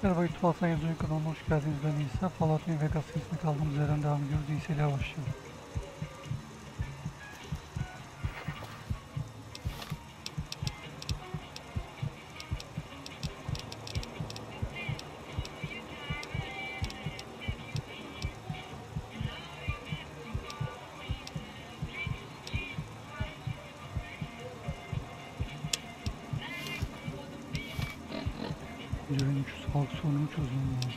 Merhaba YouTube ALSENYAZ Oyun kanalına hoş geldiniz. Ben İsa. Fallout New Vegas serisine kaldığımız yerden devam ediyoruz. İyi seyirler, başlayalım. Önce benim şu sağlık sorunumu çözmem lazım.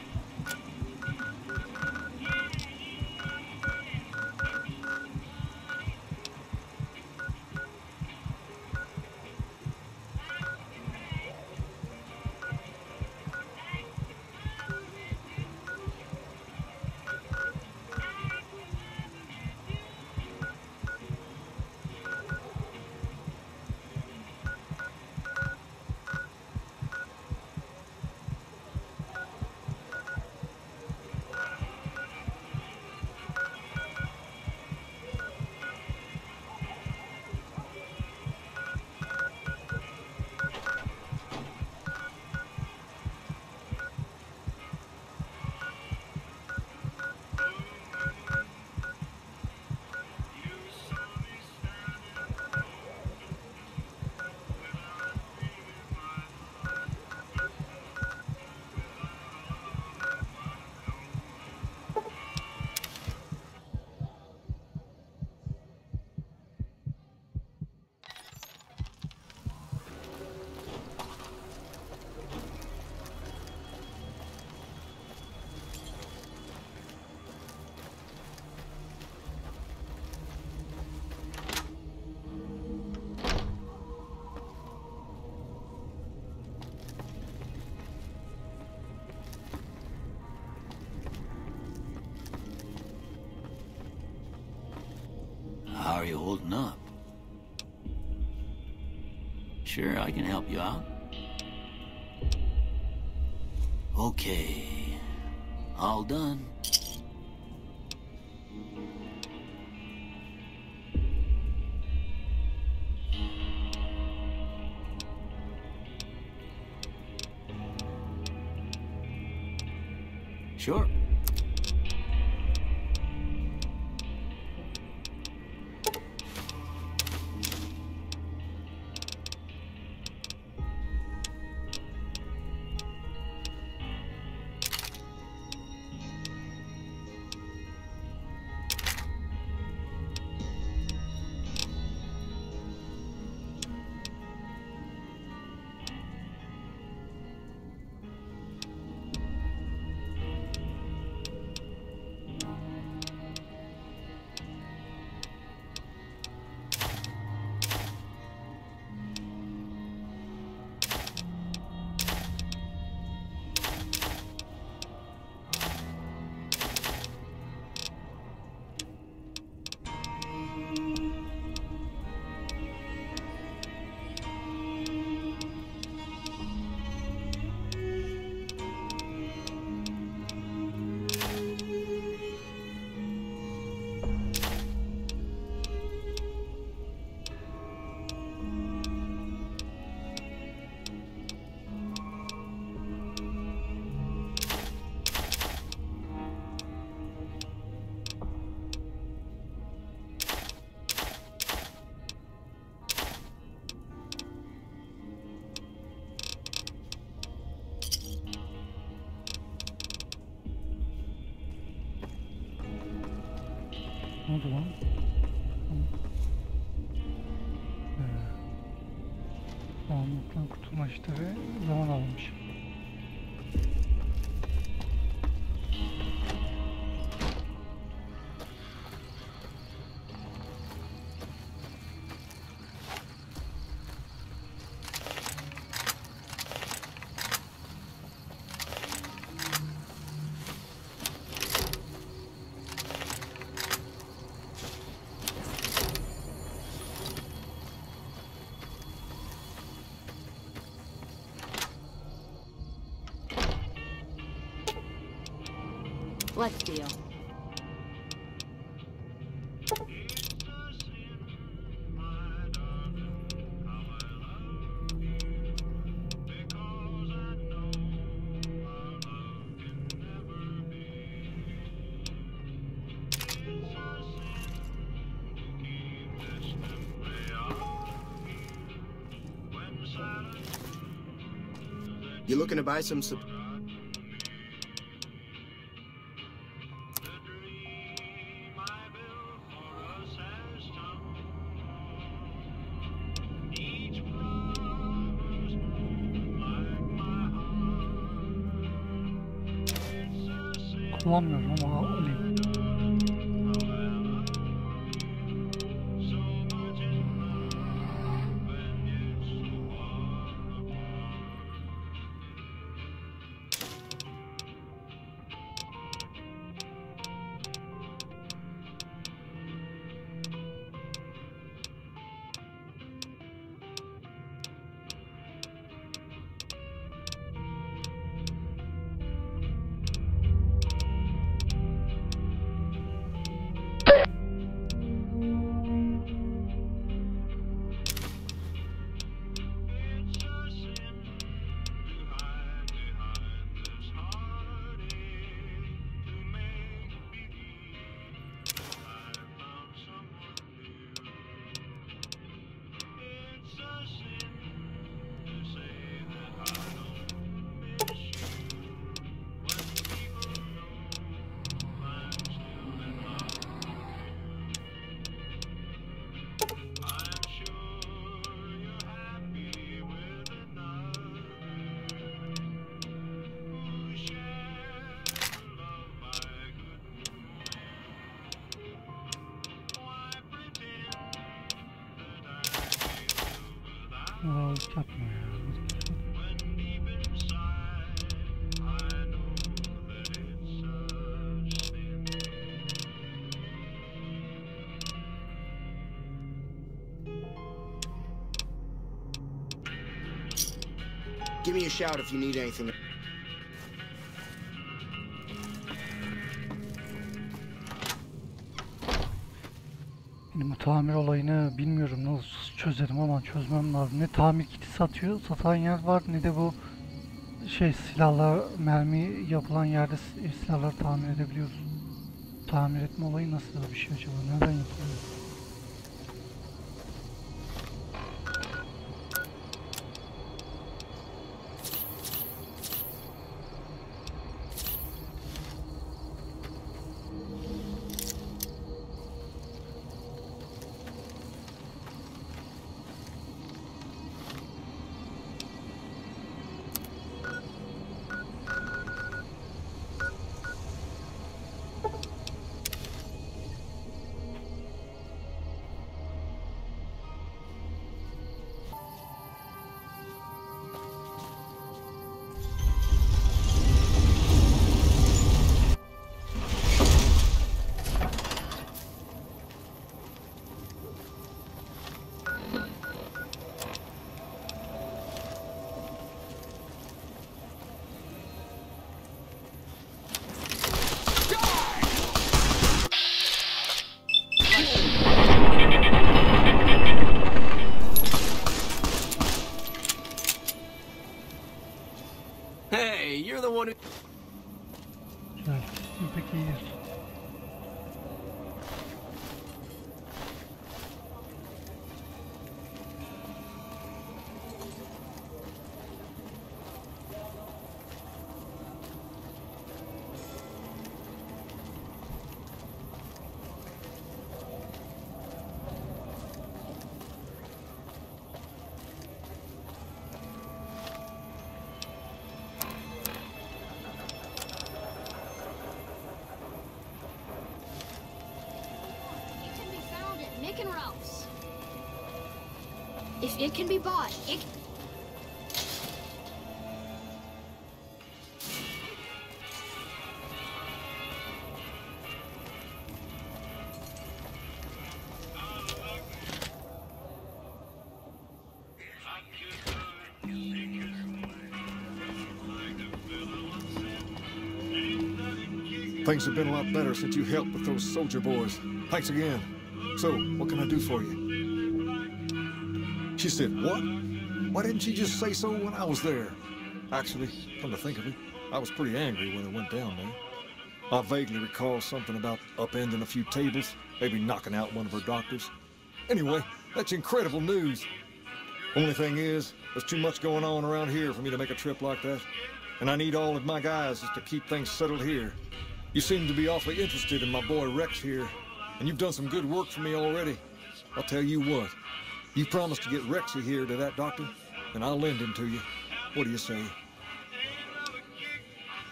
How are you holding up? Sure, I can help you out. Okay, all done. Sure. Ne oldu lan? Bağımlılıktan kurtulma işte ve zaman almış. Let's deal. You looking to buy some Kullanmıyorum ama alayım. Yapma ya. Give me a shout if you need anything. Bu tamir olayını bilmiyorum nasıl çözerim ama çözmem lazım. Ne tamir kiti satıyor, satan yer var ne de bu silahlar, mermi yapılan yerde silahları tamir edebiliyoruz. Tamir etme olayı nasıl bir şey acaba? Nereden yapılıyor? Hey, you're the one who... Güzel. Peki iyidir. If it can be bought, it... Things have been a lot better since you helped with those soldier boys. Thanks again. So, what can I do for you? She said, what? Why didn't she just say so when I was there? Actually, come to think of it, I was pretty angry when it went down there. I vaguely recall something about upending a few tables, maybe knocking out one of her doctors. Anyway, that's incredible news. Only thing is, There's too much going on around here for me to make a trip like that. And I need all of my guys just to keep things settled here. You seem to be awfully interested in my boy Rex here, and you've done some good work for me already. I'll tell you what, you promised to get Rexy here to that doctor, and I'll lend him to you. What do you say?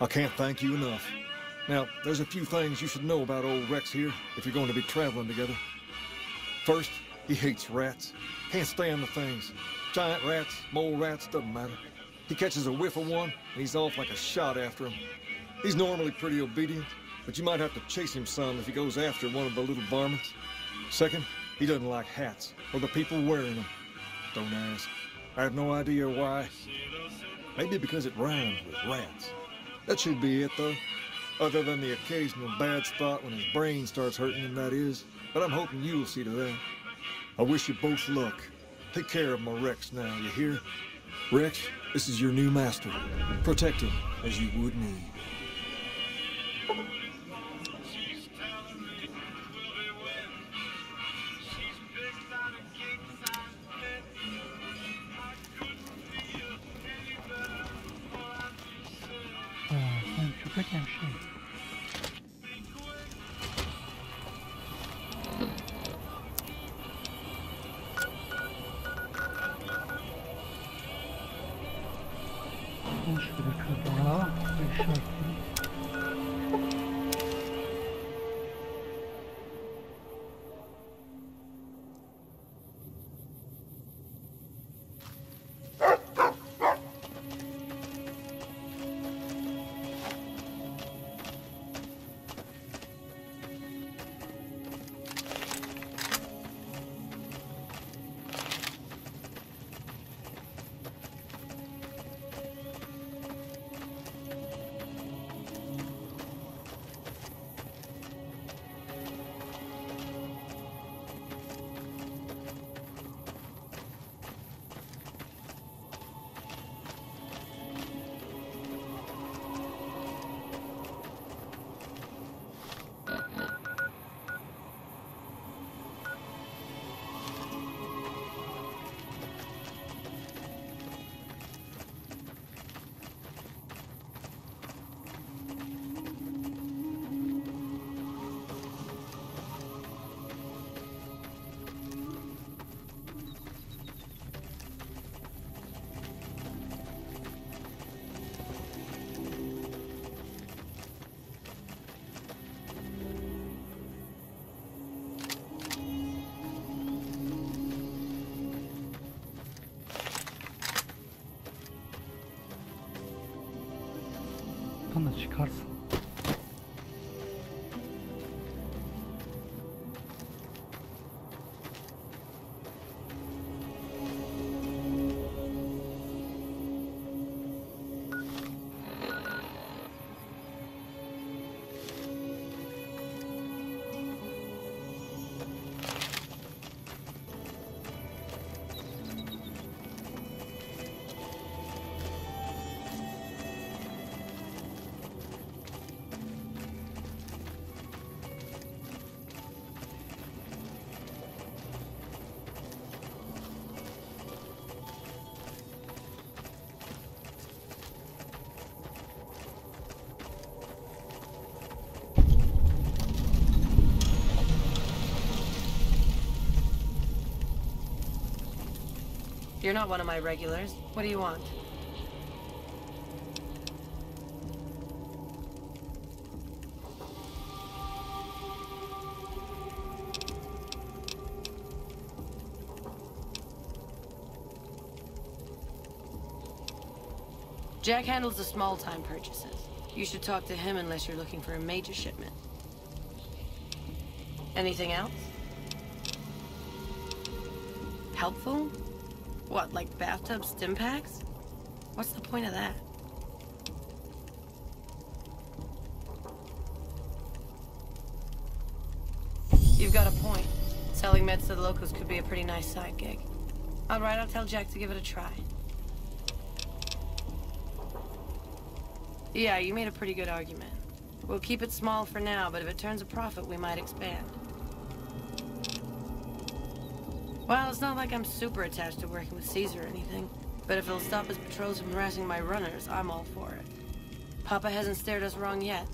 I can't thank you enough. Now, there's a few things you should know about old Rex here if you're going to be traveling together. First, he hates rats. Can't stand the things. Giant rats, mole rats, doesn't matter. He catches a whiff of one, and he's off like a shot after him. He's normally pretty obedient, but you might have to chase him some if he goes after one of the little varmints. Second, he doesn't like hats, or the people wearing them. Don't ask. I have no idea why. Maybe because it rhymes with rats. That should be it, though. Other than the occasional bad spot when his brain starts hurting him, that is. But I'm hoping you'll see to that. I wish you both luck. Take care of my Rex now, you hear? Rex, this is your new master. Protect him as you would me. Hem köpek hem şey. Şöyle köpeğe işaretleyeyim. Bana çıkarsın. You're not one of my regulars. What do you want? Jack handles the small-time purchases. You should talk to him unless you're looking for a major shipment. Anything else? Helpful? What, like bathtub stim packs? What's the point of that? You've got a point. Selling meds to the locals could be a pretty nice side gig. All right, I'll tell Jack to give it a try. Yeah, you made a pretty good argument. We'll keep it small for now, but if it turns a profit, we might expand. Well, it's not like I'm super attached to working with Caesar or anything. But if it'll stop his patrols from harassing my runners, I'm all for it. Papa hasn't steered us wrong yet.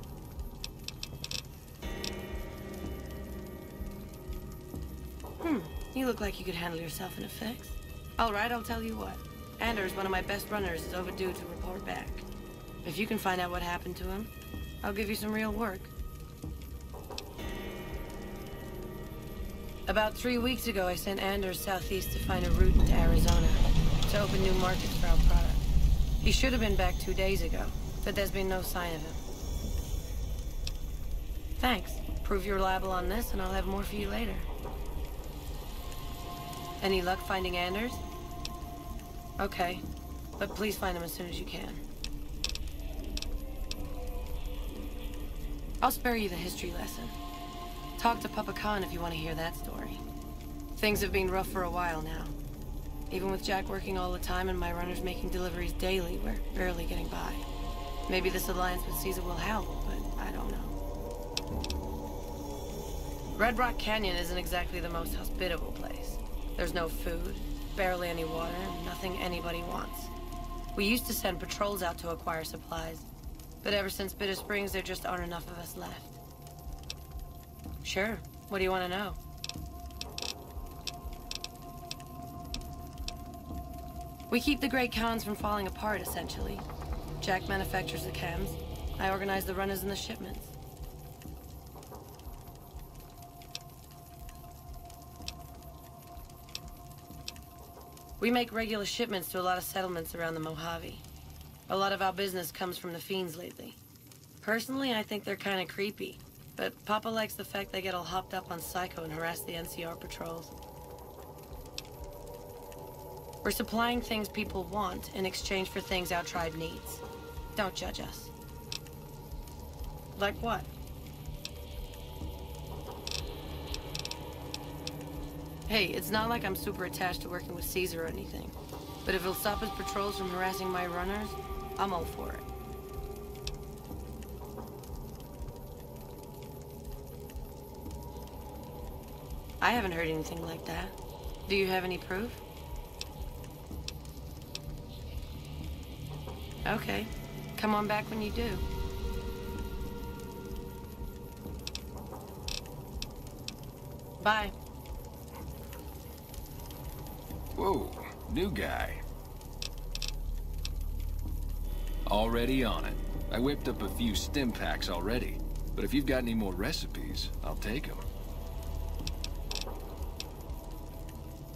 You look like you could handle yourself in a fix. All right, I'll tell you what. Anders, one of my best runners, is overdue to report back. If you can find out what happened to him, I'll give you some real work. About 3 weeks ago, I sent Anders southeast to find a route into Arizona to open new markets for our product. He should have been back 2 days ago, but there's been no sign of him. Thanks. Prove you're reliable on this, and I'll have more for you later. Any luck finding Anders? Okay, but please find him as soon as you can. I'll spare you the history lesson. Talk to Papa Khan if you want to hear that story. Things have been rough for a while now. Even with Jack working all the time and my runners making deliveries daily, we're barely getting by. Maybe this alliance with Caesar will help, but I don't know. Red Rock Canyon isn't exactly the most hospitable place. There's no food, barely any water, and nothing anybody wants. We used to send patrols out to acquire supplies, but ever since Bitter Springs, there just aren't enough of us left. Sure. What do you want to know? We keep the Great Khans from falling apart, essentially. Jack manufactures the cams. I organize the runners and the shipments. We make regular shipments to a lot of settlements around the Mojave. A lot of our business comes from the fiends lately. Personally, I think they're kind of creepy. But Papa likes the fact they get all hopped up on Psycho and harass the NCR patrols. We're supplying things people want in exchange for things our tribe needs. Don't judge us. Like what? Hey, it's not like I'm super attached to working with Caesar or anything. But if it'll stop his patrols from harassing my runners, I'm all for it. I haven't heard anything like that. Do you have any proof? Okay. Come on back when you do. Bye. Whoa, new guy. Already on it. I whipped up a few stim packs already, but if you've got any more recipes, I'll take them.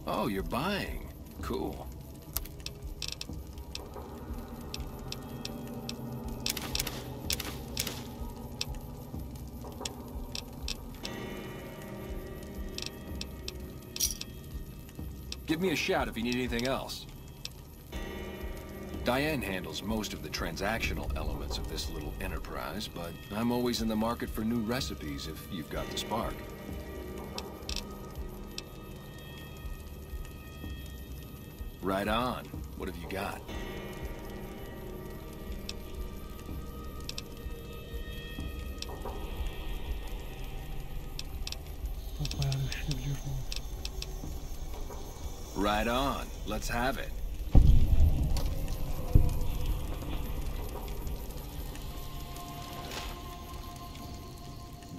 Oh, you're buying. Cool. Give me a shout if you need anything else. Diane handles most of the transactional elements of this little enterprise, but I'm always in the market for new recipes if you've got the spark. Right on. What have you got? Bayağı bir şey biliyorum. Right on. Let's have it.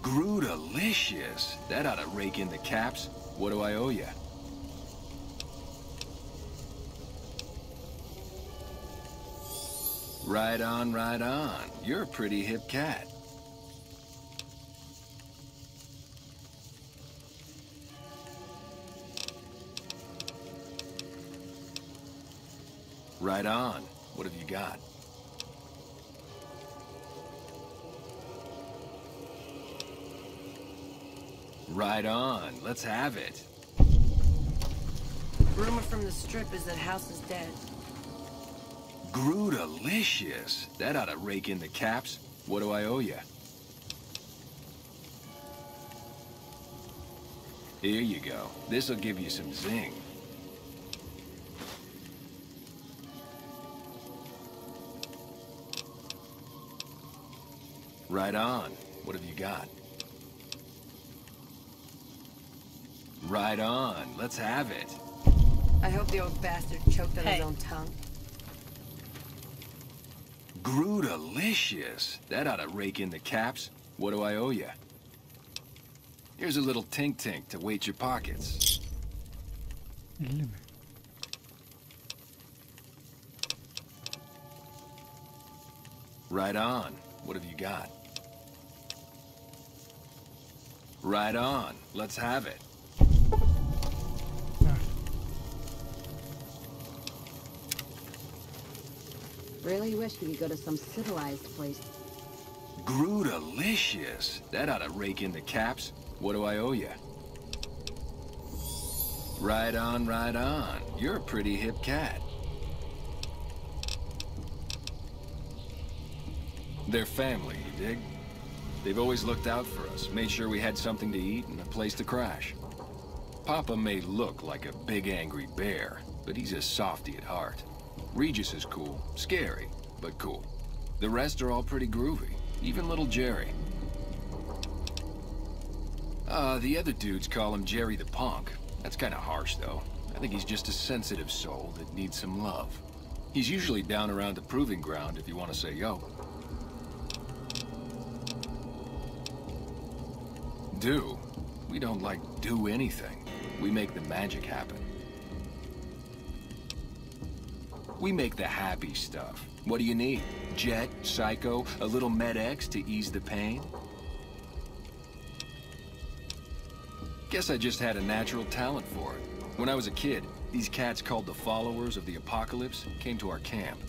Grudalicious. That ought to rake in the caps. What do I owe you? Right on, right on. You're a pretty hip cat. Right on. What have you got? Right on. Let's have it. Rumor from the strip is that House is dead. Grudalicious. That ought to rake in the caps. What do I owe you? Here you go. This'll give you some zing. Right on. What have you got? Right on. Let's have it. I hope the old bastard choked on his own tongue. Grudelicious. That ought to rake in the caps. What do I owe you? Here's a little tink-tink to weight your pockets. 50 mi? Right on. What have you got? Right on. Let's have it. Really wish we could go to some civilized place. Grudelicious. That ought to rake in the caps. What do I owe you? Right on, right on. You're a pretty hip cat. They're family, you dig? They've always looked out for us, made sure we had something to eat and a place to crash. Papa may look like a big angry bear, but he's a softy at heart. Regis is cool, scary, but cool. The rest are all pretty groovy, even little Jerry. The other dudes call him Jerry the Punk. That's kind of harsh, though. I think he's just a sensitive soul that needs some love. He's usually down around the proving ground if you want to say yo. Do? We don't, like, do anything. We make the magic happen. We make the happy stuff. What do you need? Jet, Psycho, a little Med-X to ease the pain? Guess I just had a natural talent for it. When I was a kid, these cats called the Followers of the Apocalypse came to our camp.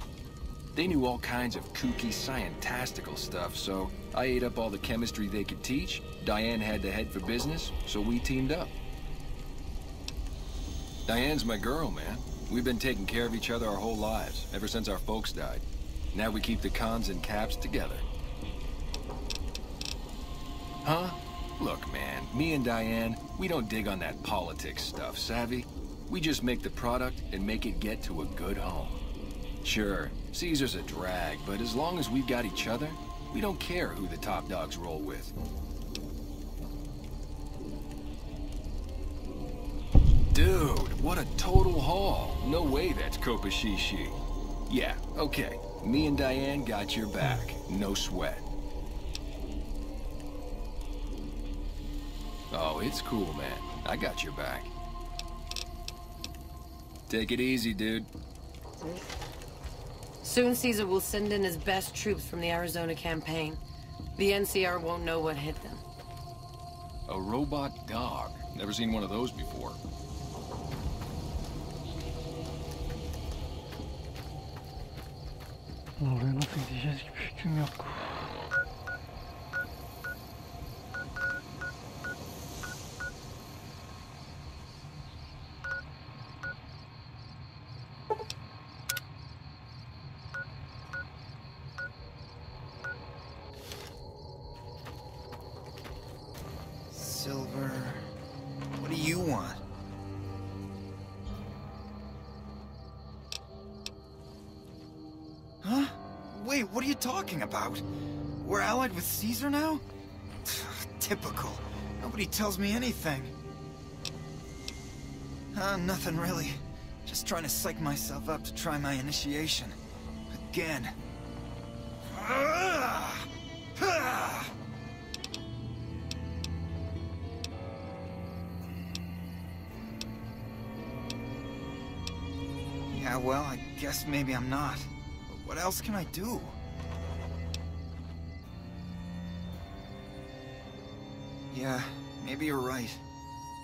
They knew all kinds of kooky, scientistical stuff, so I ate up all the chemistry they could teach. Diane had the head for business, so we teamed up. Diane's my girl, man. We've been taking care of each other our whole lives, ever since our folks died. Now we keep the cons and caps together. Huh? Look, man, me and Diane, we don't dig on that politics stuff, savvy? We just make the product and make it get to a good home. Sure, Caesar's a drag, but as long as we've got each other, we don't care who the top dogs roll with. Dude, what a total haul. No way that's Kopashishi. Yeah, okay. Me and Diane got your back. No sweat. Oh, it's cool, man. I got your back. Take it easy, dude. Soon Caesar will send in his best troops from the Arizona campaign. The NCR won't know what hit them. A robot dog. Never seen one of those before. Oraya nasıl gideceğiz hiçbir fikrim yok. Silver. What do you want? Huh? Wait, what are you talking about? We're allied with Caesar now? Typical. Nobody tells me anything. Nothing really. Just trying to psych myself up to try my initiation. Again. Yeah, well, I guess maybe I'm not. But what else can I do? Yeah, maybe you're right.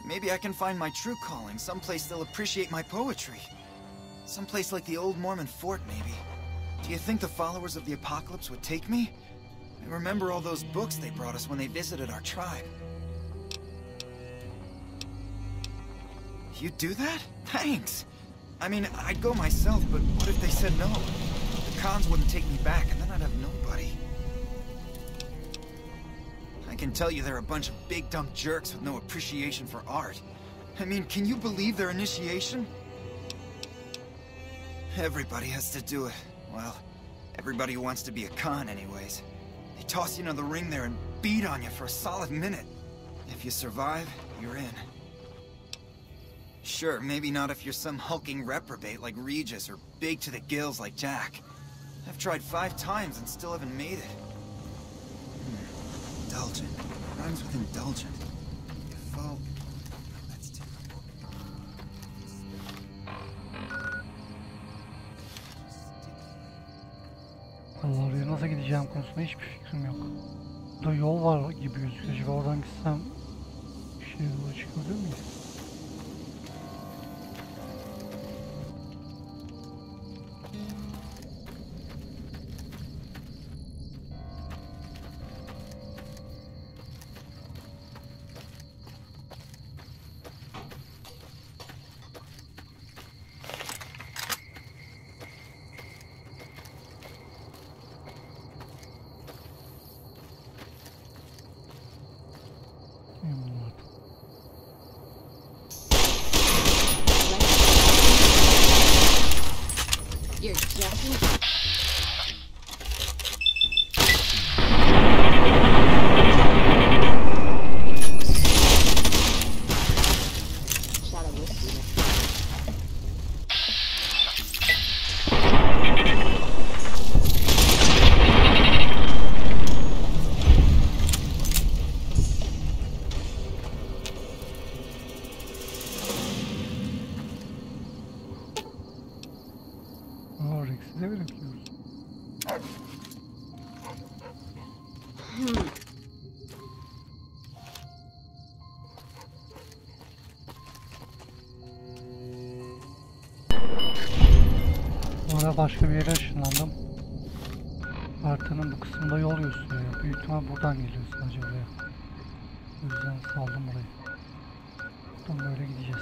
Maybe I can find my true calling, someplace they'll appreciate my poetry. Someplace like the old Mormon fort, maybe. Do you think the followers of the apocalypse would take me? I remember all those books they brought us when they visited our tribe. You'd do that? Thanks! I mean, I'd go myself, but what if they said no? The cons wouldn't take me back, and then I'd have nobody. I can tell you they're a bunch of big dumb jerks with no appreciation for art. I mean, can you believe their initiation? Everybody has to do it. Well, everybody who wants to be a con anyways. They toss you into the ring there and beat on you for a solid minute. If you survive, you're in. Sure, maybe not if you're some hulking reprobate like Regis or big to the gills like Jack. I've tried 5 times and still haven't made it. Indulgent. Rhymes with indulgent. Default. That's too. Allah, oraya nasıl gideceğim konusunda hiçbir fikrim yok. Burada yol var gibi gözüküyor. Acaba oradan gitsem bir şeye doğru çıkabilir miyiz? You're just... Shot of whiskey. Rex'i de bırakıyoruz. Sonra başka bir yere ışınlandım. Haritanın bu kısmında yol gösteriyor. Büyük ihtimal buradan geliyorsun acaba buraya. O yüzden saldım burayı. Buradan böyle gideceğiz.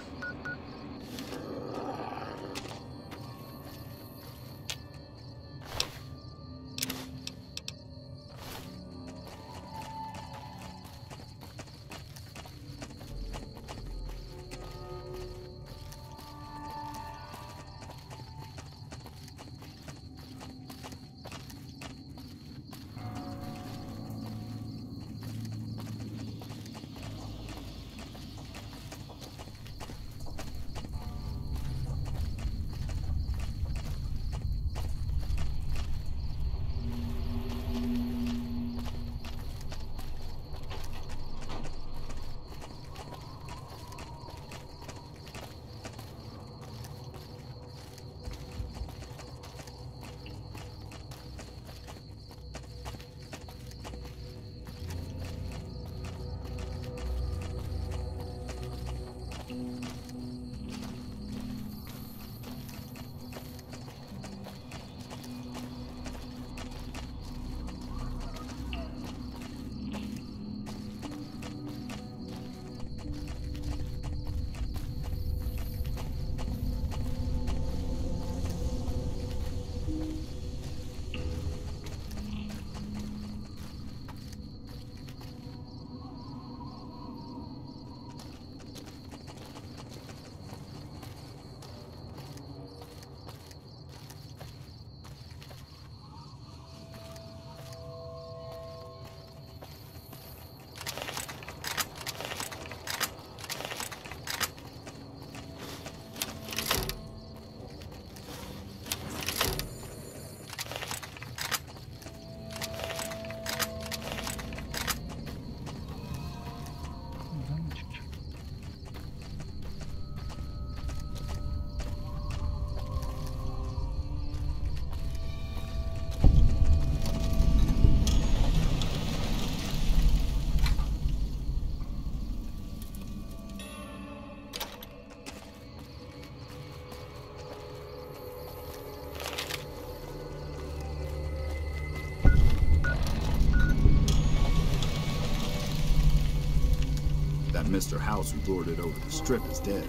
Mr. House who lorded over the strip is dead.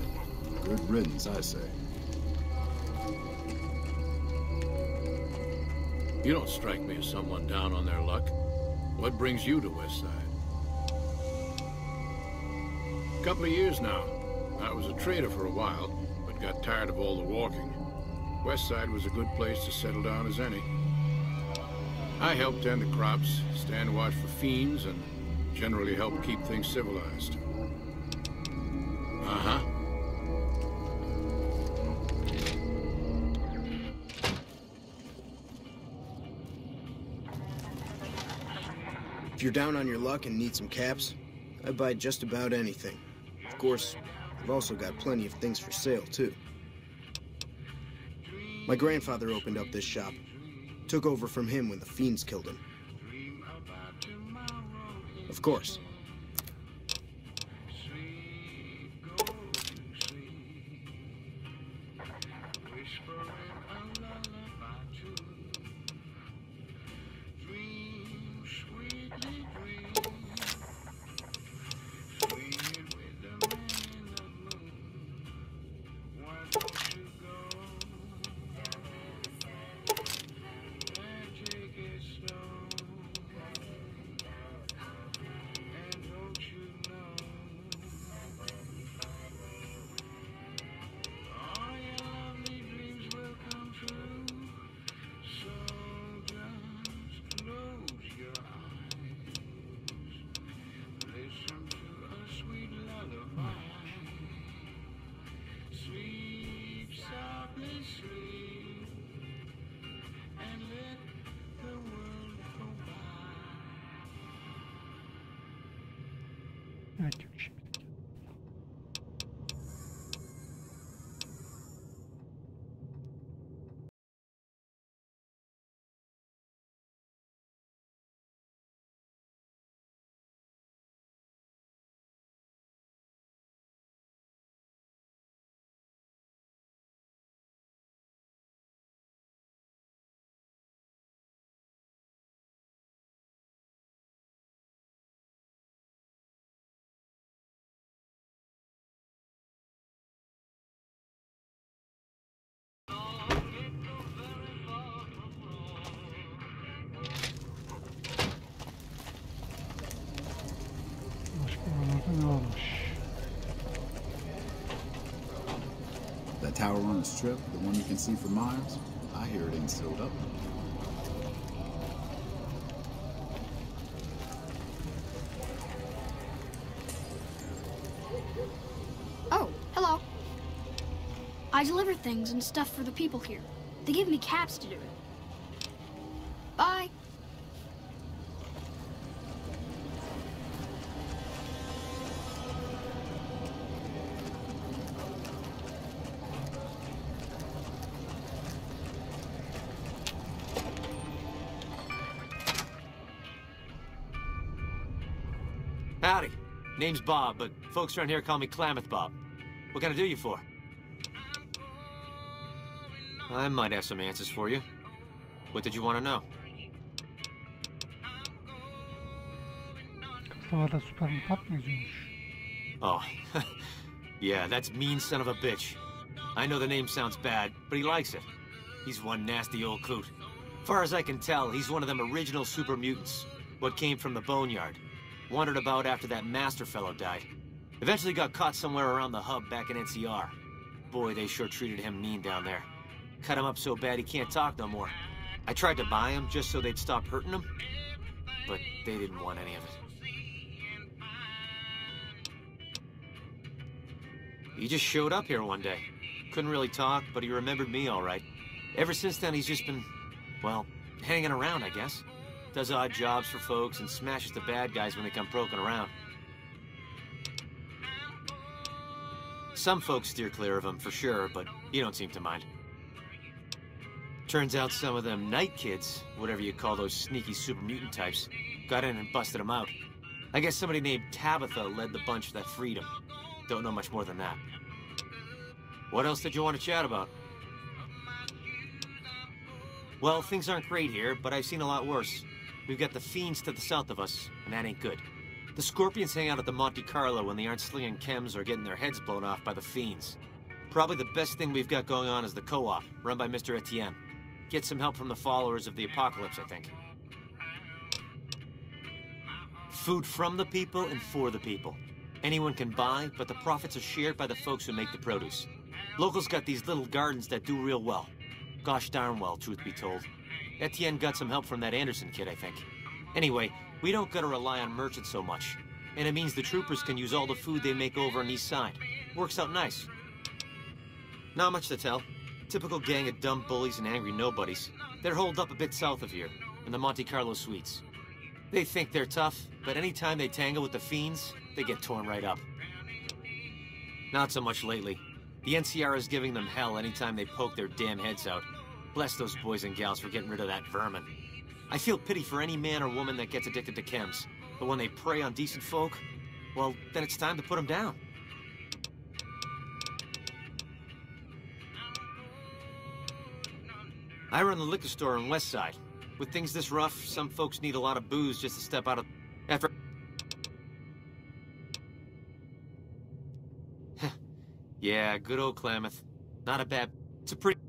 Good riddance, I say. You don't strike me as someone down on their luck. What brings you to Westside? A couple of years now. I was a trader for a while, but got tired of all the walking. Westside was a good place to settle down as any. I helped tend the crops, stand watch for fiends, and generally help keep things civilized. Uh-huh. If you're down on your luck and need some caps, I buy just about anything. Of course, I've also got plenty of things for sale, too. My grandfather opened up this shop. Took over from him when the fiends killed him. Of course. Evet, şimdi. That tower on the strip, the one you can see for miles, I hear it ain't sealed up. Oh, hello. I deliver things and stuff for the people here. They give me caps to do it. Bye. Howdy. Name's Bob, but folks around here call me Klamath Bob. What can I do you for? I might have some answers for you. What did you want to know? Kasabada süper mutant mı yazıyormuş? Oh, yeah, that's mean son of a bitch. I know the name sounds bad, but he likes it. He's one nasty old coot. Far as I can tell, he's one of them original super mutants. What came from the boneyard. Wandered about after that master fellow died. Eventually got caught somewhere around the hub back in NCR. Boy, they sure treated him mean down there. Cut him up so bad he can't talk no more. I tried to buy him just so they'd stop hurting him, but they didn't want any of it. He just showed up here one day. Couldn't really talk, but he remembered me all right. Ever since then, he's just been, well, hanging around, I guess. Does odd jobs for folks and smashes the bad guys when they come poking around. Some folks steer clear of him for sure, but you don't seem to mind. Turns out some of them night kids, whatever you call those sneaky super mutant types, got in and busted him out. I guess somebody named Tabitha led the bunch that freed him. Don't know much more than that. What else did you want to chat about? Well, things aren't great here, but I've seen a lot worse. We've got the fiends to the south of us, and that ain't good. The scorpions hang out at the Monte Carlo when they aren't slinging chems or getting their heads blown off by the fiends. Probably the best thing we've got going on is the co-op, run by Mr. Etienne. Get some help from the followers of the apocalypse, I think. Food from the people and for the people. Anyone can buy, but the profits are shared by the folks who make the produce. Locals got these little gardens that do real well. Gosh darn well, truth be told. Etienne got some help from that Anderson kid, I think. Anyway, we don't gotta rely on merchants so much. And it means the troopers can use all the food they make over on the east side. Works out nice. Not much to tell. Typical gang of dumb bullies and angry nobodies. They're holed up a bit south of here, in the Monte Carlo suites. They think they're tough, but anytime they tangle with the fiends, they get torn right up. Not so much lately. The NCR is giving them hell anytime they poke their damn heads out. Bless those boys and gals for getting rid of that vermin. I feel pity for any man or woman that gets addicted to chems, but when they prey on decent folk, well, then it's time to put them down. I run the liquor store on West Side. With things this rough, some folks need a lot of booze just to step out of... After... Yeah, good old Klamath. Not a bad... It's a pretty...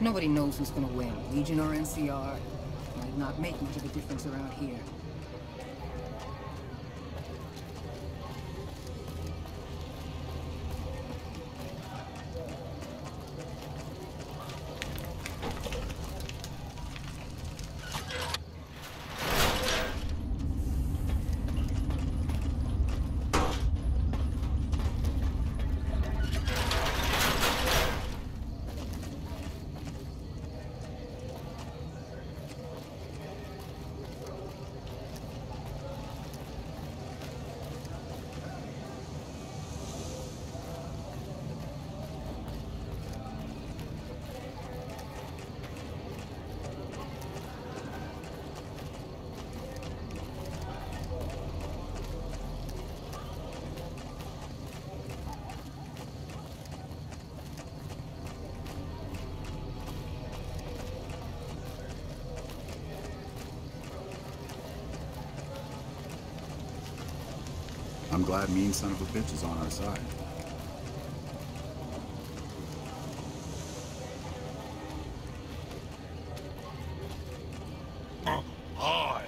Nobody knows who's gonna win, Legion or NCR. Might not make much of a difference around here. I'm glad mean son of a bitch is on our side. Hi.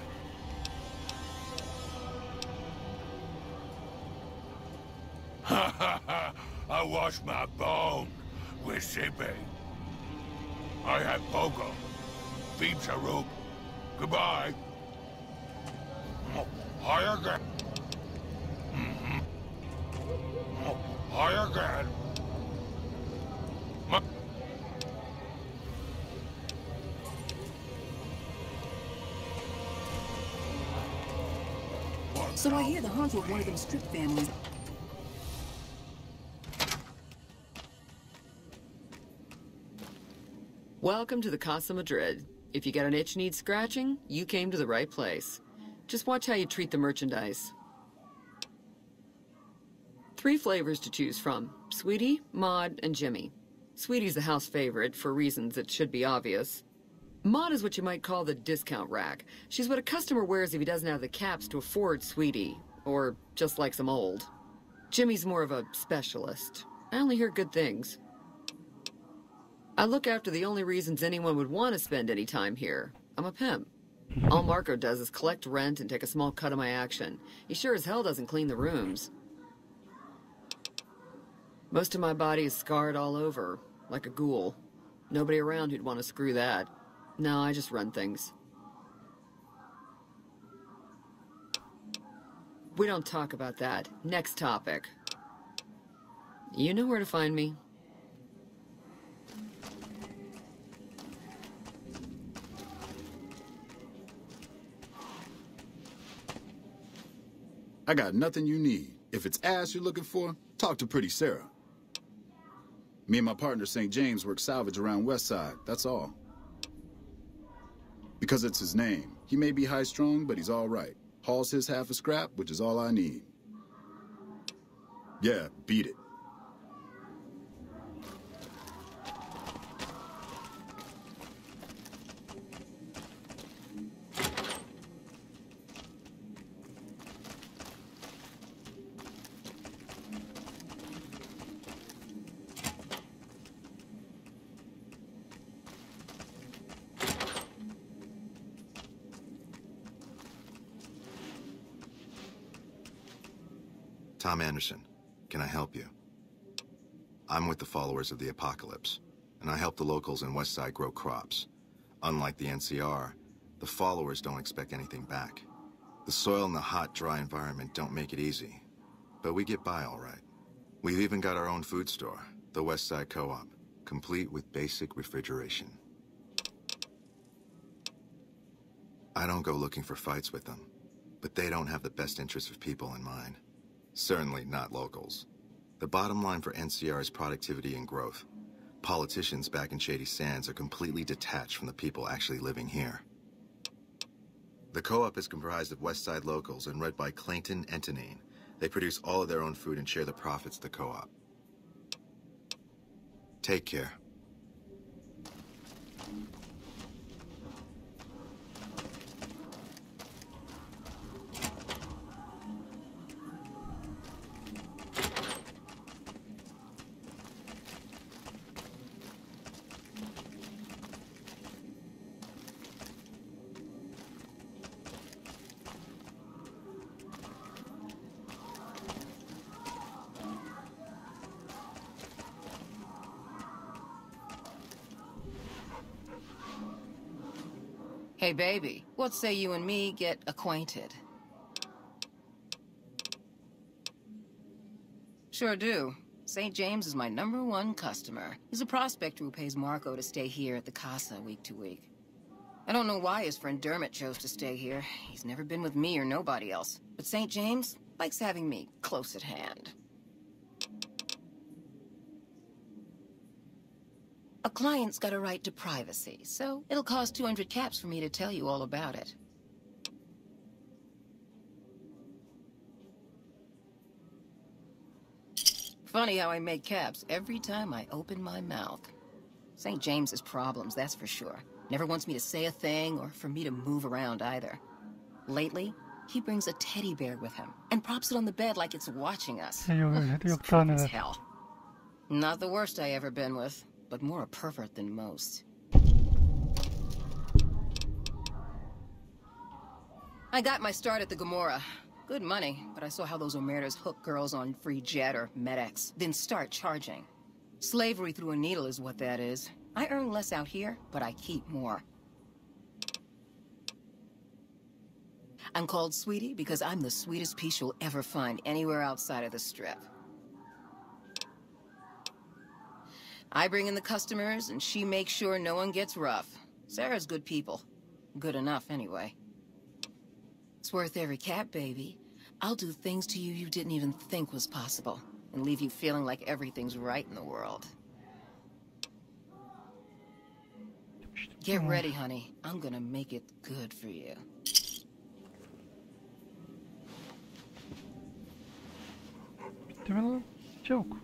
I wash my bone with Sippy. I have Pogo. Feed Sarup. Goodbye. Higher again. Higher again. So I hear the Huns were one of them strip families. Welcome to the Casa Madrid. If you got an itch needs scratching, you came to the right place. Just watch how you treat the merchandise. 3 flavors to choose from: Sweetie, Maud, and Jimmy. Sweetie's the house favorite for reasons that should be obvious. Maud is what you might call the discount rack. She's what a customer wears if he doesn't have the caps to afford Sweetie, or just likes them old. Jimmy's more of a specialist. I only hear good things. I look after the only reasons anyone would want to spend any time here. I'm a pimp. All Marco does is collect rent and take a small cut of my action. He sure as hell doesn't clean the rooms. Most of my body is scarred all over, like a ghoul. Nobody around who'd want to screw that. No, I just run things. We don't talk about that. Next topic. You know where to find me. I got nothing you need. If it's ass you're looking for, talk to Pretty Sarah. Me and my partner St. James work salvage around West Side, that's all. Because it's his name. He may be high-strung, but he's all right. Hauls his half a scrap, which is all I need. Yeah, beat it. Tom Anderson. Can I help you? I'm with the followers of the apocalypse, and I help the locals in Westside grow crops. Unlike the NCR, the followers don't expect anything back. The soil and the hot, dry environment don't make it easy, but we get by all right. We've even got our own food store, the Westside Co-op, complete with basic refrigeration. I don't go looking for fights with them, but they don't have the best interests of people in mind. Certainly not locals. The bottom line for NCR is productivity and growth. Politicians back in Shady Sands are completely detached from the people actually living here. The co-op is comprised of Westside locals and run by Clayton and Tanine. They produce all of their own food and share the profits of the co-op. Take care. Hey, baby, what say you and me get acquainted? Sure do. St. James is my #1 customer. He's a prospector who pays Marco to stay here at the Casa week to week. I don't know why his friend Dermot chose to stay here. He's never been with me or nobody else. But St. James likes having me close at hand. A client's got a right to privacy, so it'll cost 200 caps for me to tell you all about it. Funny how I make caps every time I open my mouth. St. James has problems, that's for sure. Never wants me to say a thing or for me to move around either. Lately, he brings a teddy bear with him and props it on the bed like it's watching us. It's creepy as hell. Not the worst I ever been with, but more a pervert than most. I got my start at the Gomorrah. Good money, but I saw how those Omertas hook girls on free jet or MedX, then start charging. Slavery through a needle is what that is. I earn less out here, but I keep more. I'm called Sweetie because I'm the sweetest piece you'll ever find anywhere outside of the Strip. I bring in the customers, and she makes sure no one gets rough. Sarah's good people. Good enough, anyway. It's worth every cap, baby. I'll do things to you you didn't even think was possible, and leave you feeling like everything's right in the world. Get ready, honey. I'm gonna make it good for you. Bitti mi lan? Çabuk.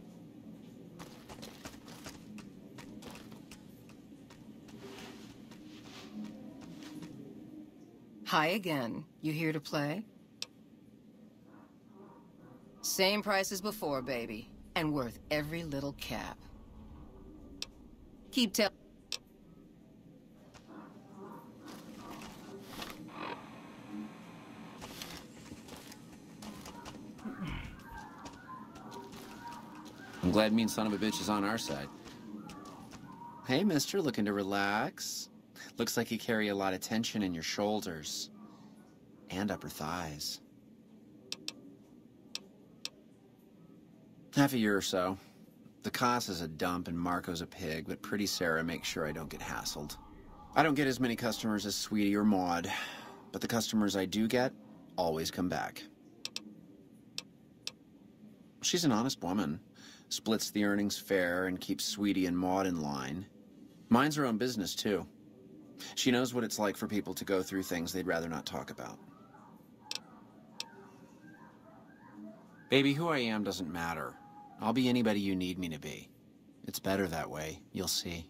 Hi again. You here to play? Same price as before, baby. And worth every little cap. Keep telling... I'm glad mean son of a bitch is on our side. Hey, mister, looking to relax? Looks like you carry a lot of tension in your shoulders. And upper thighs. Half a year or so. The Casa's a dump and Marco's a pig, but pretty Sarah makes sure I don't get hassled. I don't get as many customers as Sweetie or Maud, but the customers I do get always come back. She's an honest woman. Splits the earnings fair and keeps Sweetie and Maud in line. Minds her own business, too. She knows what it's like for people to go through things they'd rather not talk about. Baby, who I am doesn't matter. I'll be anybody you need me to be. It's better that way, you'll see.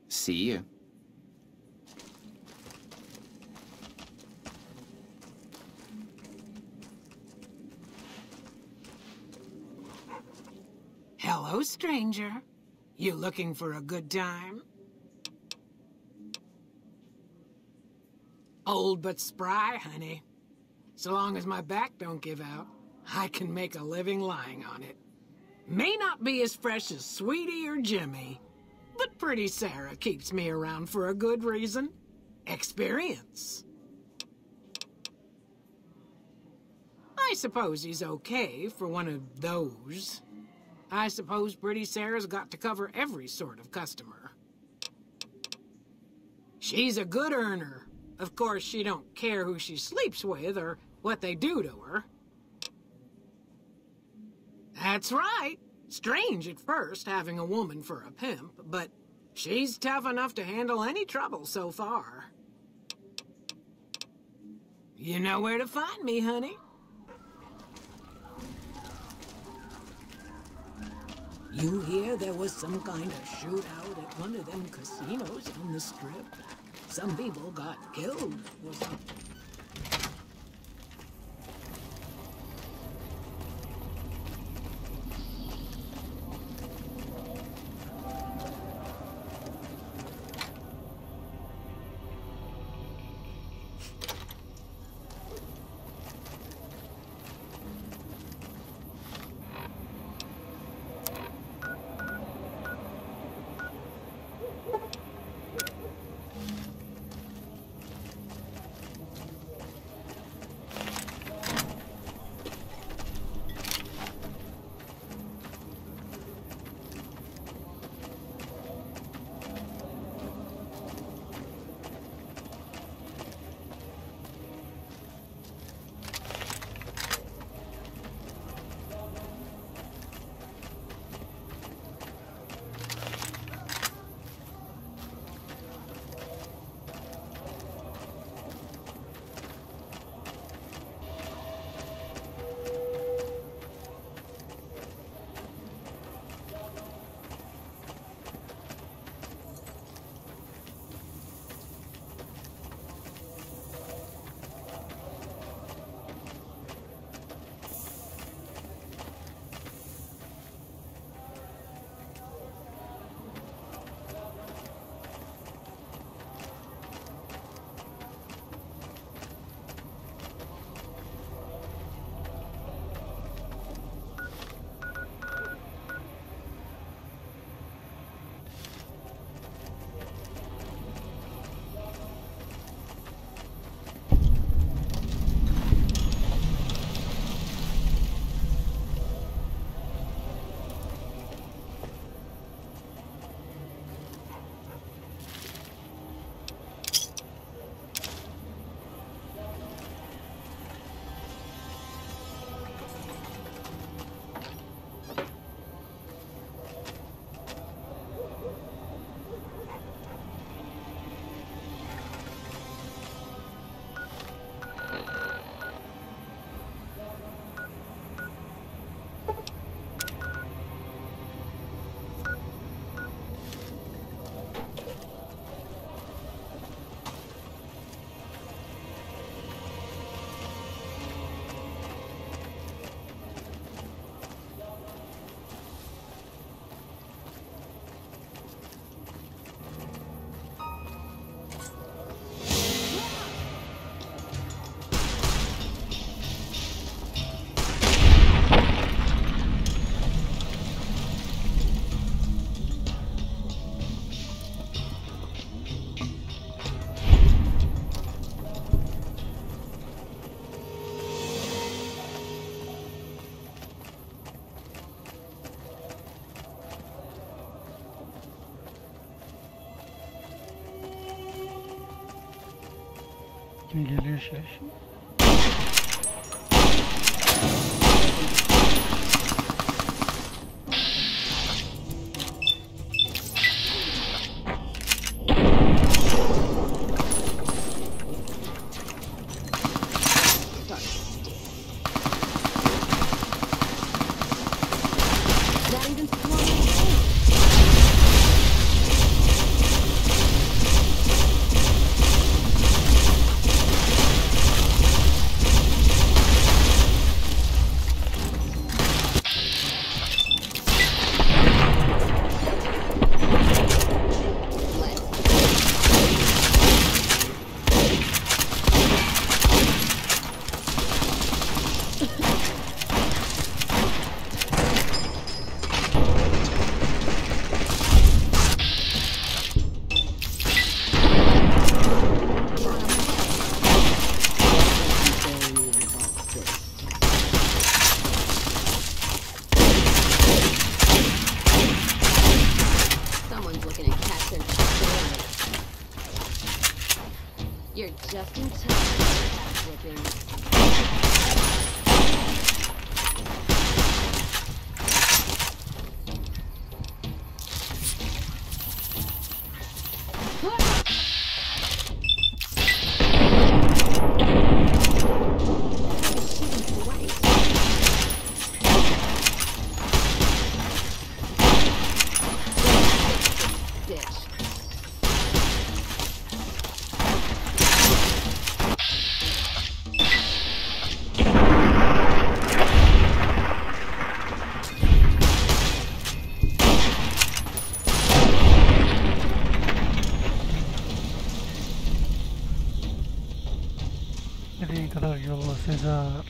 See you. Hello, stranger. You looking for a good time? Old but spry, honey. So long as my back don't give out. I can make a living lying on it. May not be as fresh as Sweetie or Jimmy, but pretty Sarah keeps me around for a good reason. Experience. I suppose he's okay for one of those. I suppose pretty Sarah's got to cover every sort of customer. She's a good earner. Of course, she don't care who she sleeps with or what they do to her. That's right. Strange at first, having a woman for a pimp, but she's tough enough to handle any trouble so far. You know where to find me, honey. You hear there was some kind of shootout at one of them casinos on the Strip? Some people got killed or something. Yine geliyor şey. They're scared. You're just in time for that whipping. Nereye kadar yolla Sezar?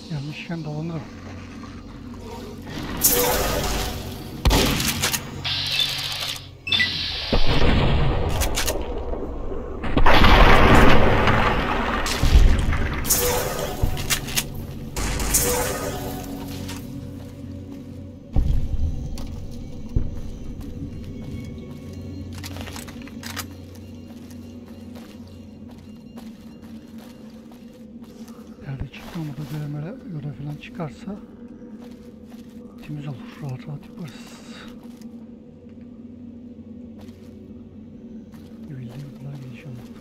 Gelmişken dolanırım. Görev falan çıkarsa temiz olur, rahat rahat yaparız. Bildiğim kadar inşallah.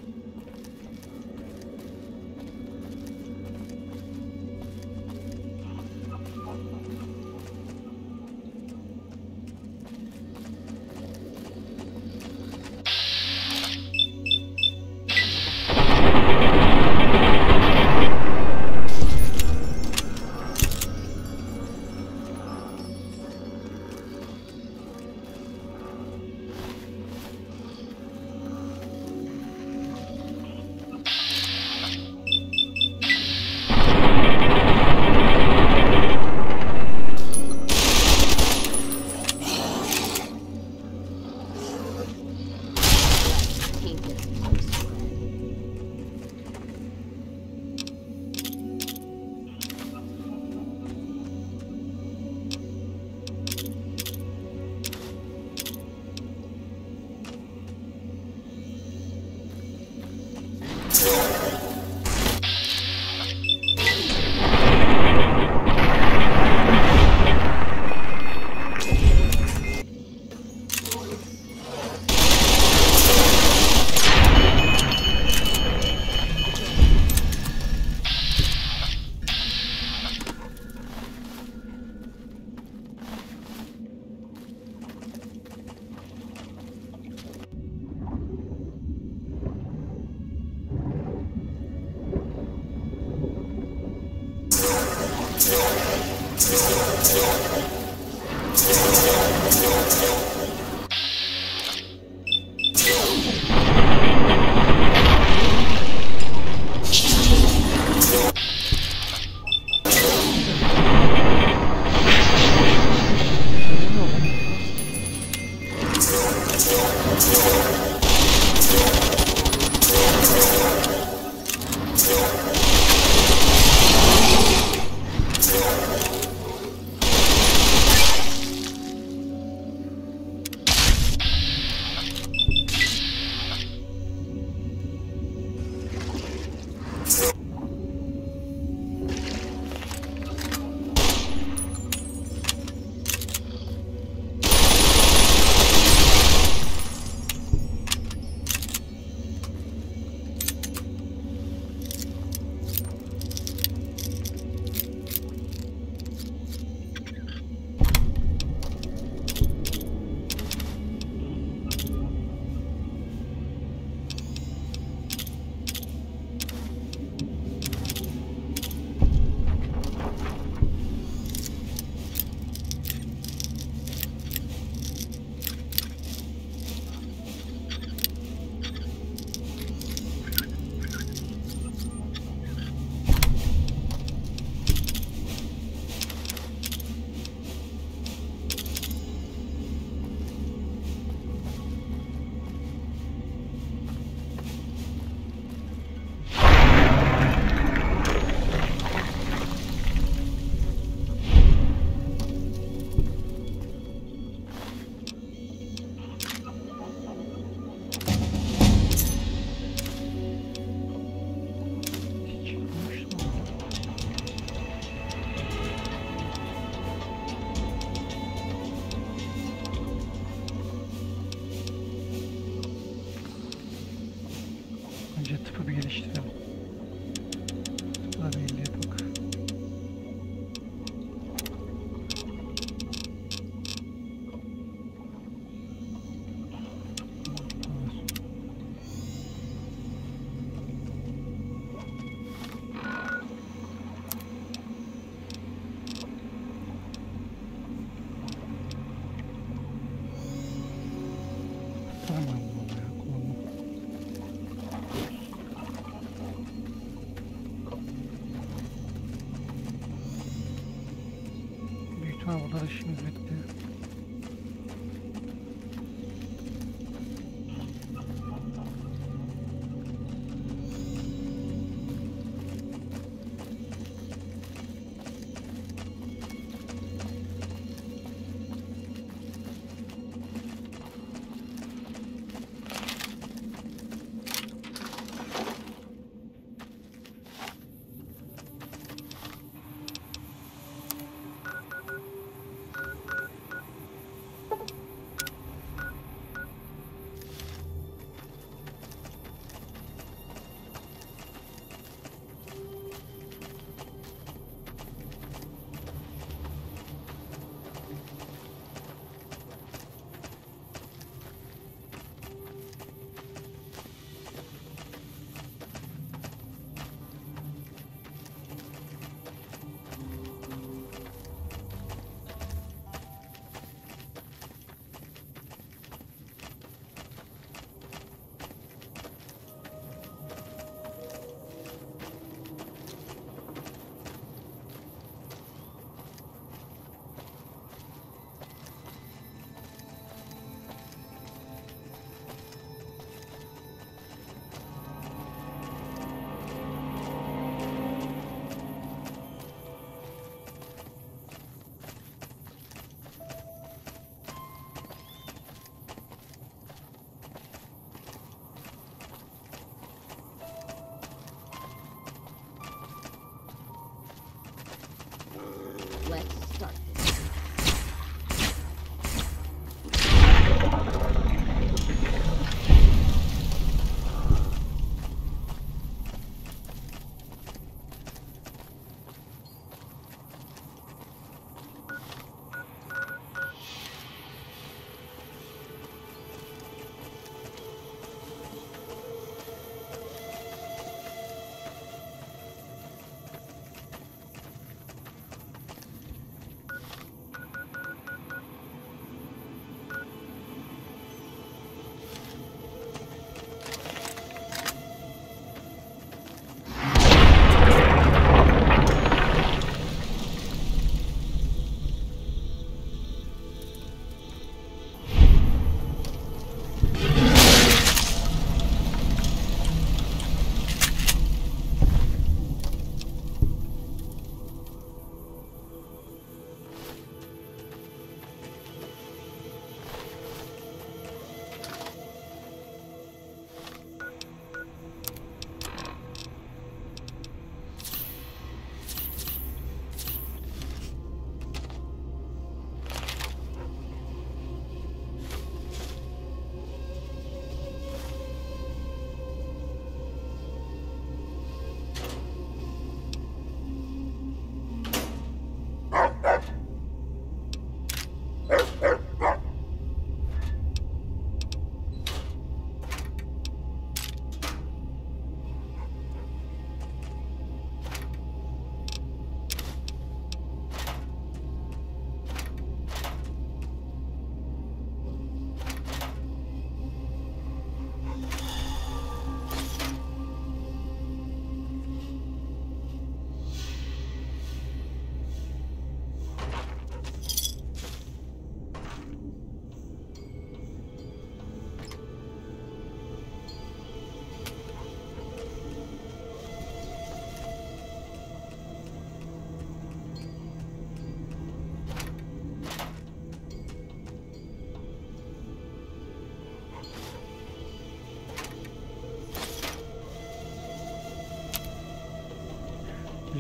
Ha, burada da işimiz bitti. Let's start.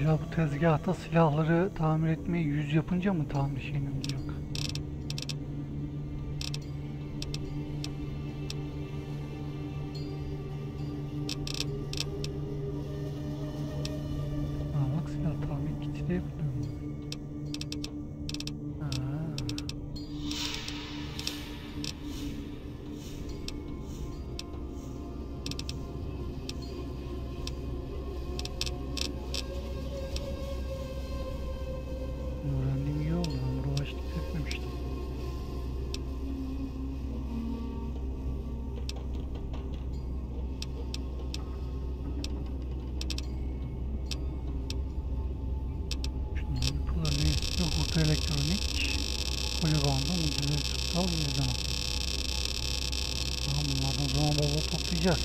Ya bu tezgahta silahları tamir etmeyi 100 yapınca mı tamir şeyini olacak? Aa, bak silah tamir kiti de yapılıyor. Öğrendiğim iyi oldu. Hamuru açtık. Elektronik, poligonda, mucizevi tutsal, nizam. Tamam, bunlardan o zaman bol bol toplayacağız.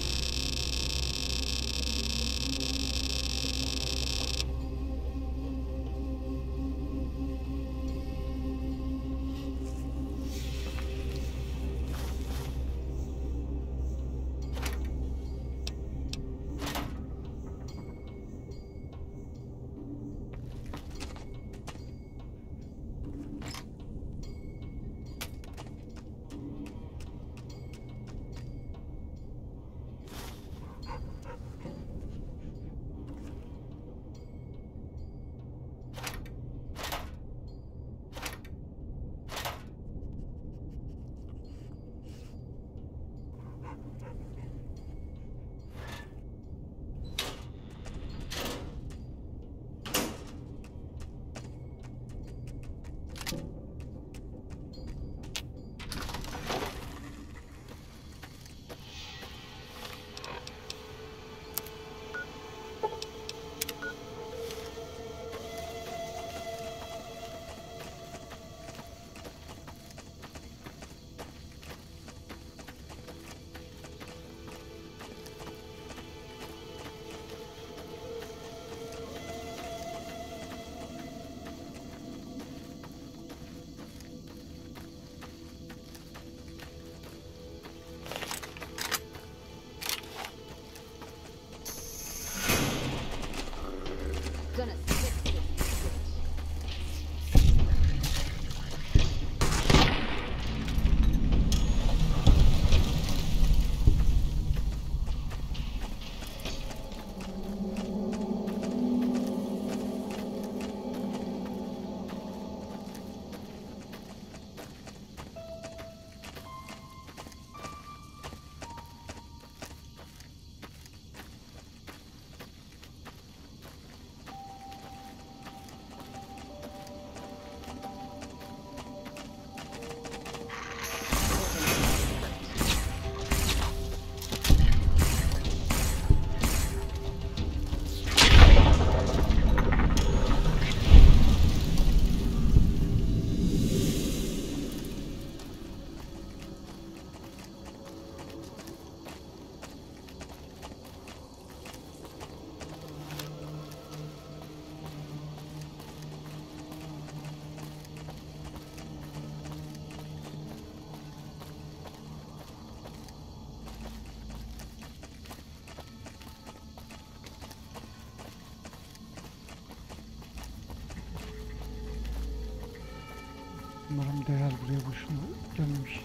Umarım değer buraya boşuna gelmemiş.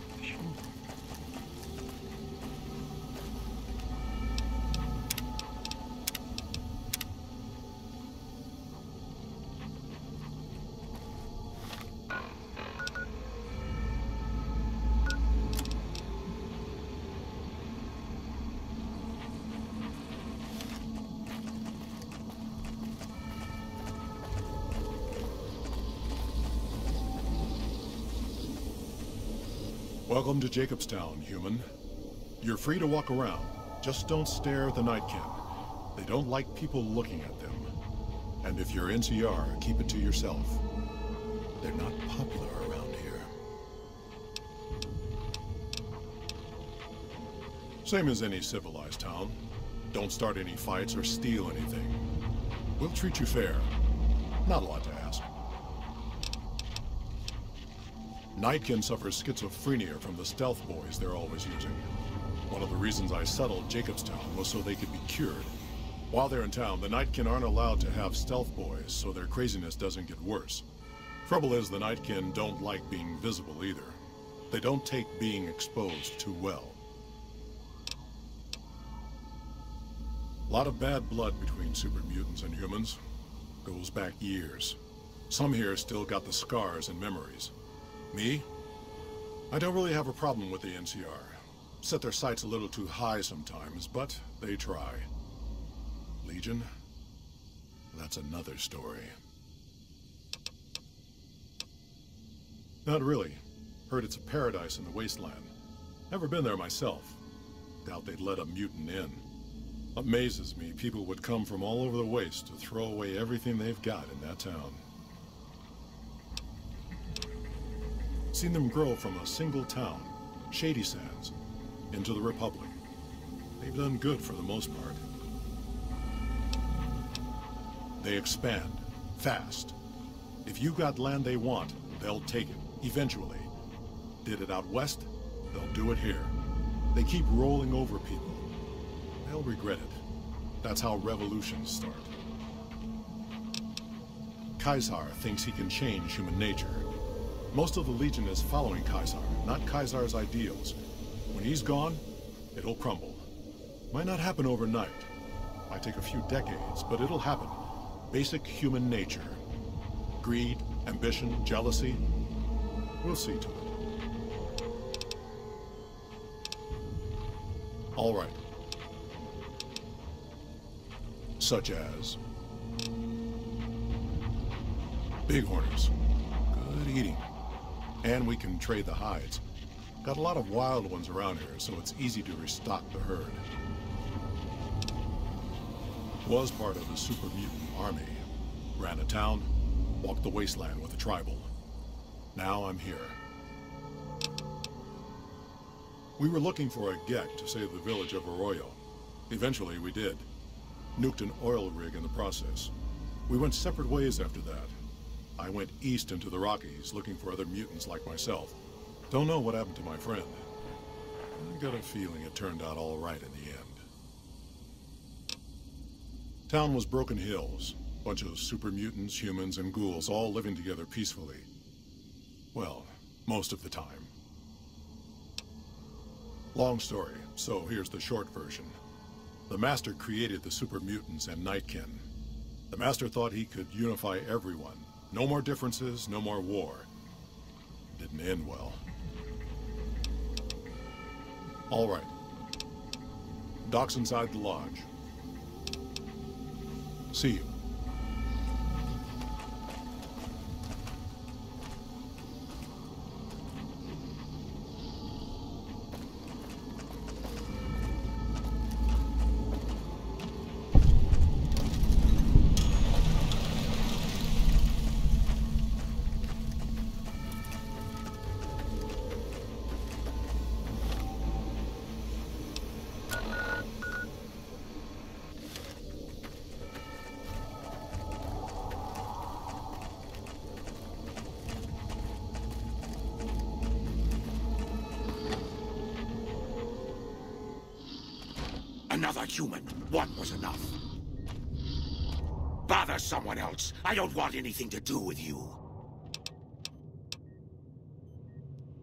Welcome to Jacobstown, human. You're free to walk around. Just don't stare at the Nightkin. They don't like people looking at them. And if you're NCR, keep it to yourself. They're not popular around here. Same as any civilized town. Don't start any fights or steal anything. We'll treat you fair. Not a lot to ask. Nightkin suffers schizophrenia from the stealth boys they're always using. One of the reasons I settled Jacobstown was so they could be cured. While they're in town, the Nightkin aren't allowed to have stealth boys, so their craziness doesn't get worse. Trouble is, the Nightkin don't like being visible either. They don't take being exposed too well. A lot of bad blood between super mutants and humans. Goes back years. Some here still got the scars and memories. Me? I don't really have a problem with the NCR. Set their sights a little too high sometimes, but they try. Legion? That's another story. Not really. Heard it's a paradise in the wasteland. Never been there myself. Doubt they'd let a mutant in. Amazes me people would come from all over the waste to throw away everything they've got in that town. Seen them grow from a single town, Shady Sands, into the Republic. They've done good for the most part. They expand, fast. If you got land they want, they'll take it, eventually. Did it out west, they'll do it here. They keep rolling over people. They'll regret it. That's how revolutions start. Caesar thinks he can change human nature. Most of the Legion is following Caesar, not Caesar's ideals. When he's gone, it'll crumble. Might not happen overnight. Might take a few decades, but it'll happen. Basic human nature. Greed, ambition, jealousy. We'll see to it. All right. Such as bighorners. Good eating. And we can trade the hides. Got a lot of wild ones around here, so it's easy to restock the herd. Was part of the super mutant army. Ran a town, walked the wasteland with a tribal. Now I'm here. We were looking for a Gek to save the village of Arroyo. Eventually we did. Nuked an oil rig in the process. We went separate ways after that. I went east into the Rockies looking for other mutants like myself. Don't know what happened to my friend. I got a feeling it turned out all right in the end. Town was Broken Hills. Bunch of super mutants, humans, and ghouls all living together peacefully. Well, most of the time. Long story, so here's the short version. The Master created the super mutants and Nightkin. The Master thought he could unify everyone. No more differences, no more war. Didn't end well. All right. Doc's inside the lodge. See you. Another human. One was enough. Bother someone else. I don't want anything to do with you.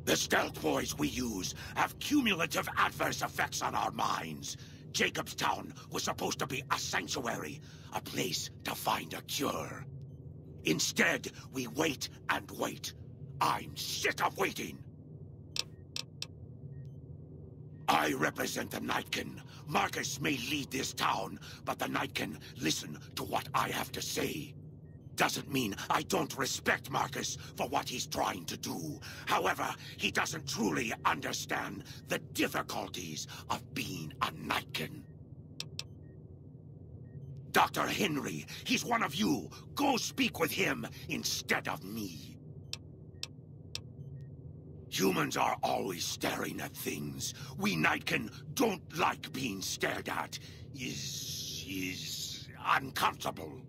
The stealth boys we use have cumulative adverse effects on our minds. Jacobstown was supposed to be a sanctuary, a place to find a cure. Instead, we wait and wait. I'm sick of waiting. I represent the Nightkin. Marcus may lead this town, but the Nightkin listen to what I have to say. Doesn't mean I don't respect Marcus for what he's trying to do. However, he doesn't truly understand the difficulties of being a Nightkin. Dr. Henry, he's one of you. Go speak with him instead of me. Humans are always staring at things. We Nightkin don't like being stared at. Is uncomfortable.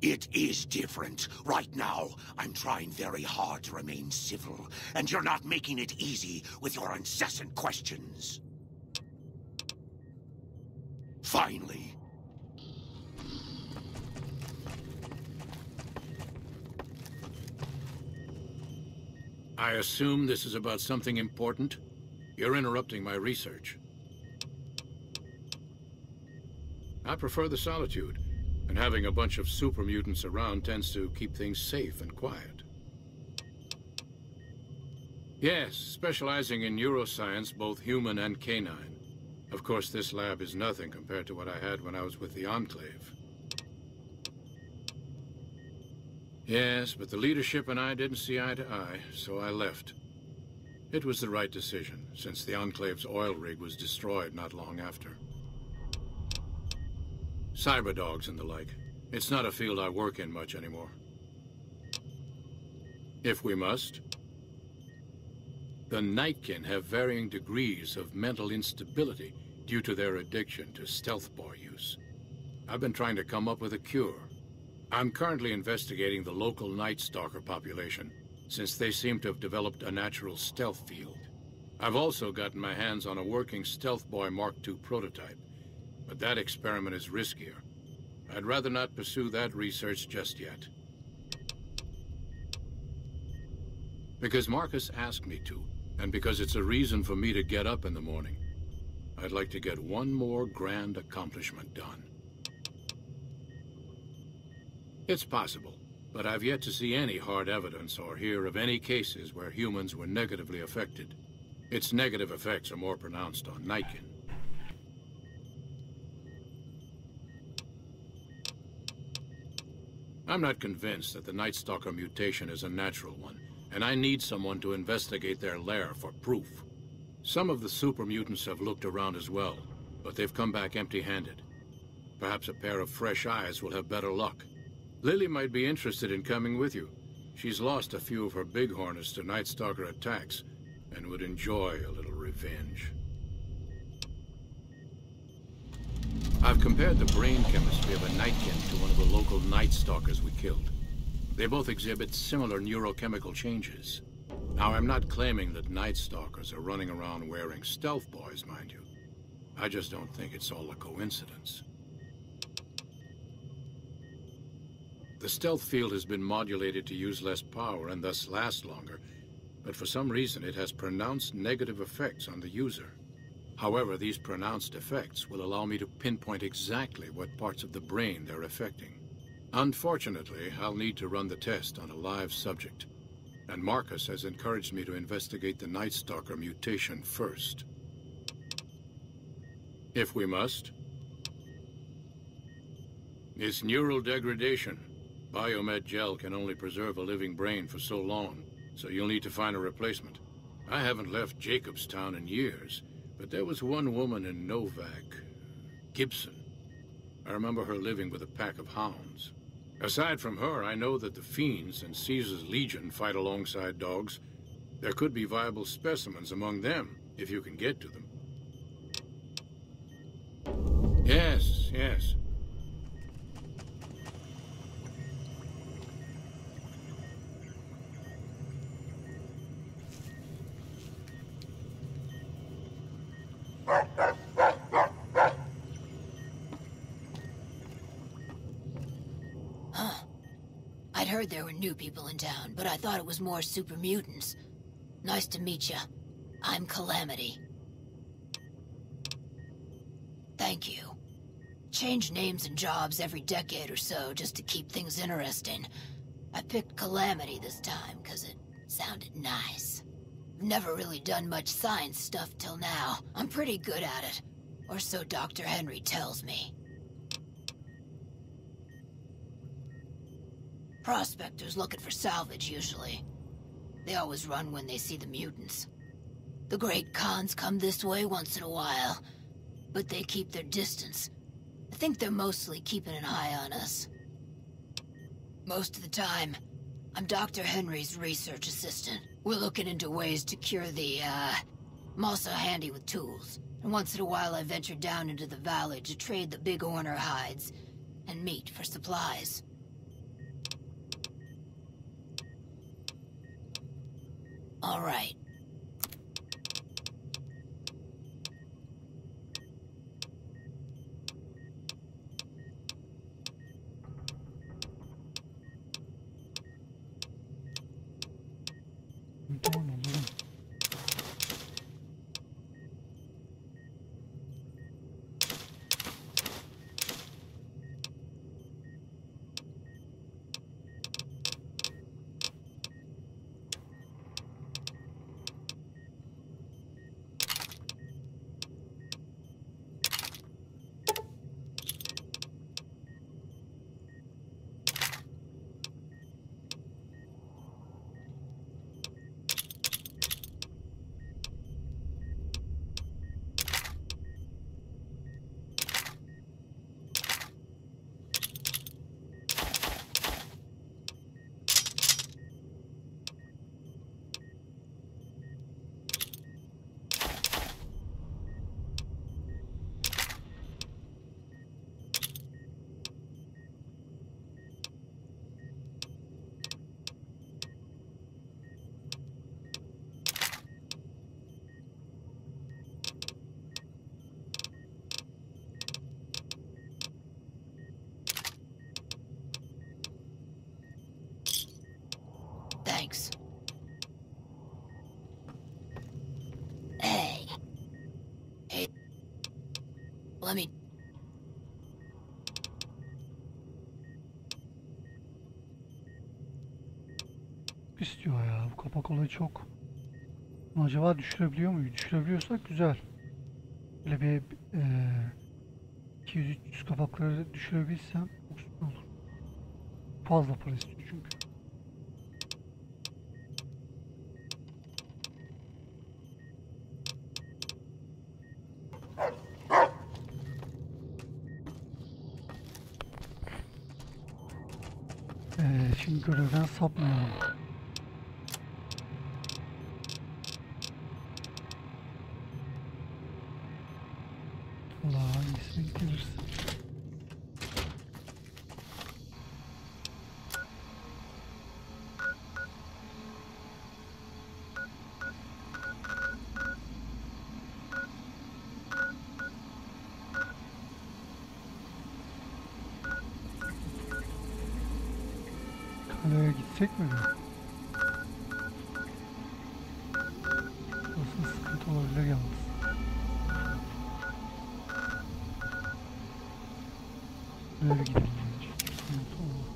It is different. Right now, I'm trying very hard to remain civil, and you're not making it easy with your incessant questions. Finally. I assume this is about something important? You're interrupting my research. I prefer the solitude, and having a bunch of super mutants around tends to keep things safe and quiet. Yes, specializing in neuroscience, both human and canine. Of course, this lab is nothing compared to what I had when I was with the Enclave. Yes, but the leadership and I didn't see eye to eye, so I left. It was the right decision, since the Enclave's oil rig was destroyed not long after. Cyberdogs and the like. It's not a field I work in much anymore. If we must. The Nightkin have varying degrees of mental instability due to their addiction to stealth boy use. I've been trying to come up with a cure. I'm currently investigating the local Night Stalker population, since they seem to have developed a natural stealth field. I've also gotten my hands on a working Stealth Boy Mark II prototype, but that experiment is riskier. I'd rather not pursue that research just yet. Because Marcus asked me to, and because it's a reason for me to get up in the morning, I'd like to get one more grand accomplishment done. It's possible, but I've yet to see any hard evidence or hear of any cases where humans were negatively affected. Its negative effects are more pronounced on Nightkin. I'm not convinced that the Night Stalker mutation is a natural one, and I need someone to investigate their lair for proof. Some of the super mutants have looked around as well, but they've come back empty-handed. Perhaps a pair of fresh eyes will have better luck. Lily might be interested in coming with you. She's lost a few of her bighorners to Night Stalker attacks and would enjoy a little revenge. I've compared the brain chemistry of a Nightkin to one of the local Night Stalkers we killed. They both exhibit similar neurochemical changes. Now, I'm not claiming that Night Stalkers are running around wearing stealth boys, mind you. I just don't think it's all a coincidence. The stealth field has been modulated to use less power and thus last longer, but for some reason it has pronounced negative effects on the user. However, these pronounced effects will allow me to pinpoint exactly what parts of the brain they're affecting. Unfortunately, I'll need to run the test on a live subject, and Marcus has encouraged me to investigate the Night Stalker mutation first. If we must. It's neural degradation. Biomed gel can only preserve a living brain for so long, so you'll need to find a replacement. I haven't left Jacobstown in years, but there was one woman in Novak, Gibson. I remember her living with a pack of hounds. Aside from her, I know that the Fiends and Caesar's Legion fight alongside dogs. There could be viable specimens among them, if you can get to them. Yes, yes. I'd heard there were new people in town, but I thought it was more super mutants. Nice to meet you. I'm Calamity. Thank you. Change names and jobs every decade or so just to keep things interesting. I picked Calamity this time because it sounded nice. I've never really done much science stuff till now. I'm pretty good at it. Or so Dr. Henry tells me. Prospectors looking for salvage, usually. They always run when they see the mutants. The Great Khans come this way once in a while, but they keep their distance. I think they're mostly keeping an eye on us. Most of the time, I'm Dr. Henry's research assistant. We're looking into ways to cure the, I'm also handy with tools. And once in a while I venture down into the valley to trade the bighorner hides and meat for supplies. All right. Let me... İstiyor ya. Bu kapak olayı çok. Acaba düşürebiliyor muyuz? Düşürebiliyorsak güzel. Böyle bir 200-300 kapakları düşürebilsem çok süper olur. Fazla para istiyor çünkü. Şimdi görevden sapmayalım. Allah hangisine gelirsin. Kanalı'ya gitsek mi? Burası sıkıntı olabilir yalnız. Böyle gidelim bence. Sıkıntı olur.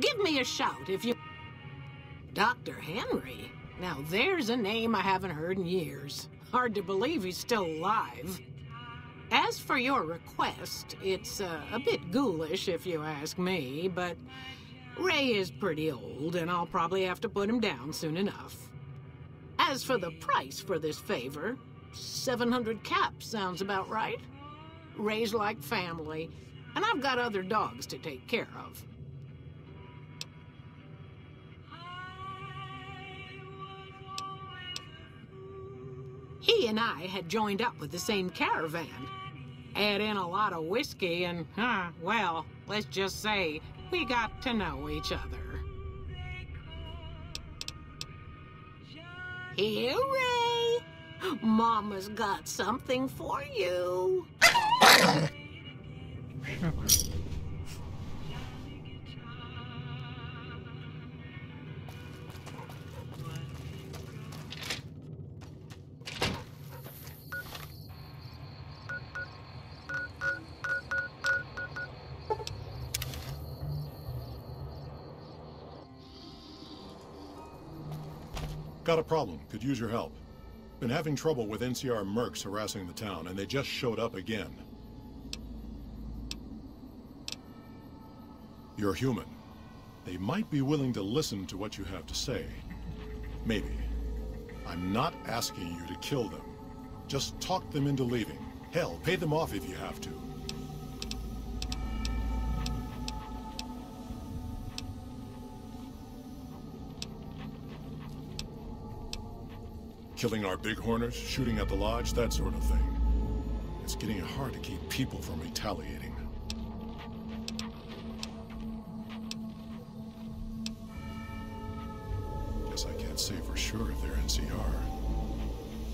Give me a shout if you... Dr. Henry? Now there's a name I haven't heard in years. Hard to believe he's still alive. As for your request, it's a bit ghoulish if you ask me, but Ray is pretty old and I'll probably have to put him down soon enough. As for the price for this favor, 700 caps sounds about right. Ray's like family, and I've got other dogs to take care of. He and I had joined up with the same caravan. Add in a lot of whiskey and, well, let's just say we got to know each other. Here, Ray. Mama's got something for you. Got a problem. Could use your help. Been having trouble with NCR mercs harassing the town, and they just showed up again. You're human. They might be willing to listen to what you have to say. Maybe. I'm not asking you to kill them. Just talk them into leaving. Hell, pay them off if you have to. Killing our bighorners, shooting at the lodge, that sort of thing. It's getting hard to keep people from retaliating. Guess I can't say for sure if they're NCR.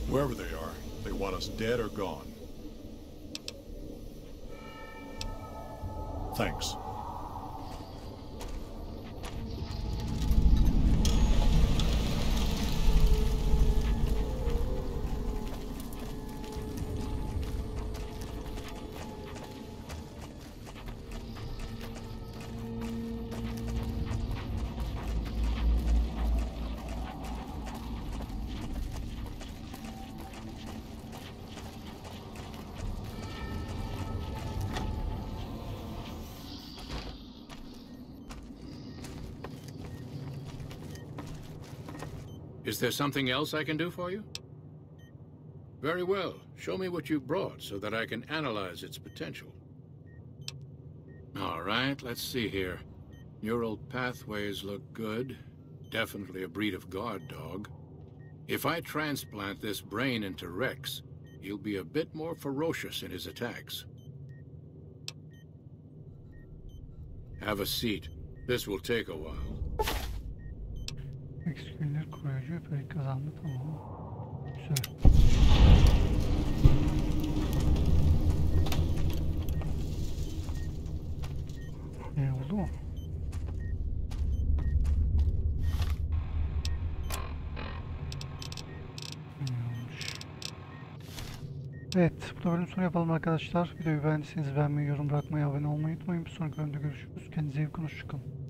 Wherever they are, they want us dead or gone. Thanks. Is there something else I can do for you? Very well. Show me what you brought so that I can analyze its potential. All right, let's see here. Neural pathways look good. Definitely a breed of guard dog. If I transplant this brain into Rex, he'll be a bit more ferocious in his attacks. Have a seat. This will take a while. Eksikliğinler koruyucu öpeyik kazandı, tamam. Güzel. Oldu mu? Evet, bu da bölüm sonu yapalım arkadaşlar. Videoyu beğendiyseniz beğenmeyi, yorum bırakmayı, abone olmayı unutmayın. Bir sonraki bölümde görüşürüz. Kendinize iyi bakın, hoşça kalın.